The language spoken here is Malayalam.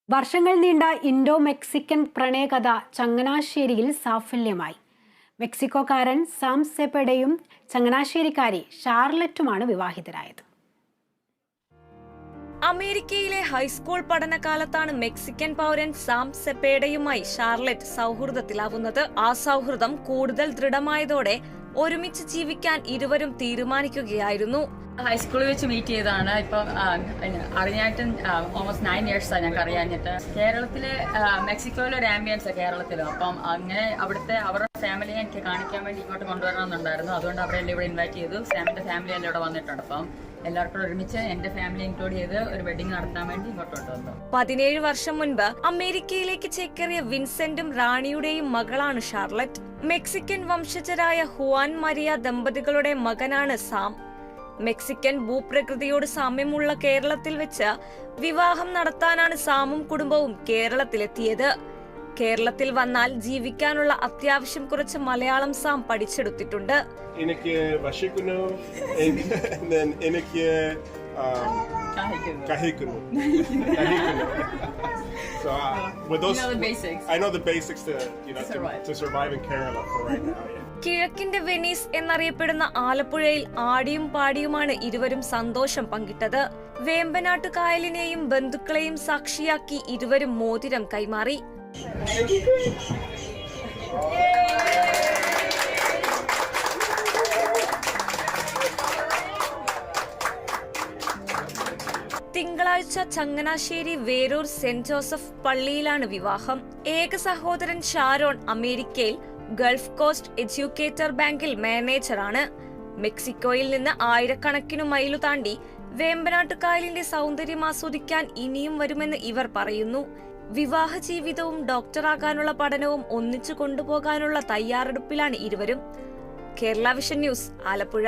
വർഷങ്ങൾ നീണ്ട ഇൻഡോ മെക്സിക്കൻ പ്രണയകഥ ചങ്ങനാശ്ശേരിയിൽ സാഫല്യമായി. മെക്സിക്കോക്കാരൻ സാം സെപ്പെഡയും ചങ്ങനാശ്ശേരിക്കാരി ഷാർലറ്റുമാണ് വിവാഹിതരായത്. അമേരിക്കയിലെ ഹൈസ്കൂൾ പഠനകാലത്താണ് മെക്സിക്കൻ പൗരൻ സാം സെപ്പേഡയുമായി ഷാർലറ്റ് സൗഹൃദത്തിലാവുന്നത്. ആ സൗഹൃദം കൂടുതൽ ദൃഢമായതോടെ ഒരുമിച്ച് ജീവിക്കാൻ ഇരുവരും തീരുമാനിക്കുകയായിരുന്നു. ഹൈസ്കൂളിൽ വെച്ച് മീറ്റ് ചെയ്തതാണ്. ഇപ്പൊ അറിഞ്ഞായിട്ട് ഓൾമോസ്റ്റ് 9 years ഞങ്ങൾക്ക് അറിയാഞ്ഞിട്ട്. കേരളത്തിലെ മെക്സിക്കോയിലെ ഒരു ആംബിയൻസ് കേരളത്തിലും. അപ്പം അങ്ങനെ അവിടുത്തെ അവരുടെ ഫാമിലിയെ എനിക്ക് കാണിക്കാൻ വേണ്ടി ഇങ്ങോട്ട് കൊണ്ടുവരണമെന്നുണ്ടായിരുന്നു. അതുകൊണ്ട് അവരെല്ലാം ഇവിടെ ഇൻവൈറ്റ് ചെയ്തു. സാമിന്റെ ഫാമിലി എല്ലാം ഇവിടെ വന്നിട്ടുണ്ട്. അപ്പം എല്ലാവർക്കും ഒരുമിച്ച് എന്റെ ഫാമിലി ഇൻക്ലൂഡ് ചെയ്ത് ഒരു വെഡിങ് നടത്താൻ വേണ്ടി ഇങ്ങോട്ട് കൊണ്ടുവന്നു. 17 വർഷം മുൻപ് അമേരിക്കയിലേക്ക് ചേക്കേറിയ വിൻസെന്റും റാണിയുടെയും മകളാണ് ഷാർലറ്റ്. മെക്സിക്കൻ വംശജരായ ഹുവാൻ മരിയ ദമ്പതികളുടെ മകനാണ് സാം. മെക്സിക്കൻ ഭൂപ്രകൃതിയോട് സാമ്യമുള്ള കേരളത്തിൽ വെച്ച് വിവാഹം നടത്താനാണ് സാമും കുടുംബവും കേരളത്തിലെത്തിയത്. കേരളത്തിൽ വന്നാൽ ജീവിക്കാനുള്ള അത്യാവശ്യം കുറച്ച് മലയാളം സാം പഠിച്ചെടുത്തിട്ടുണ്ട്. എനിക്ക് വശിക്കുന്നു, എനിക്ക് കഹിക്കുന്നു. So with those, I know the basics to survive in Kerala for right now. കിഴക്കിന്റെ വെനീസ് എന്നറിയപ്പെടുന്ന ആലപ്പുഴയിൽ ആടിയും പാടിയുമാണ് ഇരുവരും സന്തോഷം പങ്കിട്ടത്. വേമ്പനാട്ട് കായലിനെയും ബന്ധുക്കളെയും സാക്ഷിയാക്കി ഇരുവരും മോതിരം കൈമാറി. തിങ്കളാഴ്ച ചങ്ങനാശ്ശേരി വേരൂർ സെന്റ് ജോസഫ് പള്ളിയിലാണ് വിവാഹം. ഏക സഹോദരൻ ഷാരോൺ അമേരിക്കയിൽ ഗൾഫ് കോസ്റ്റ് എഡ്യൂക്കേറ്റർ ബാങ്കിൽ മാനേജറാണ്. മെക്സിക്കോയിൽ നിന്ന് ആയിരക്കണക്കിനു മൈലു താണ്ടി വേമ്പനാട്ടുകായലിന്റെ സൗന്ദര്യം ആസ്വദിക്കാൻ ഇനിയും വരുമെന്ന് ഇവർ പറയുന്നു. വിവാഹ ജീവിതവും ഡോക്ടറാകാനുള്ള പഠനവും ഒന്നിച്ചു കൊണ്ടുപോകാനുള്ള തയ്യാറെടുപ്പിലാണ് ഇരുവരും. Kerala vision news, Alappuzha.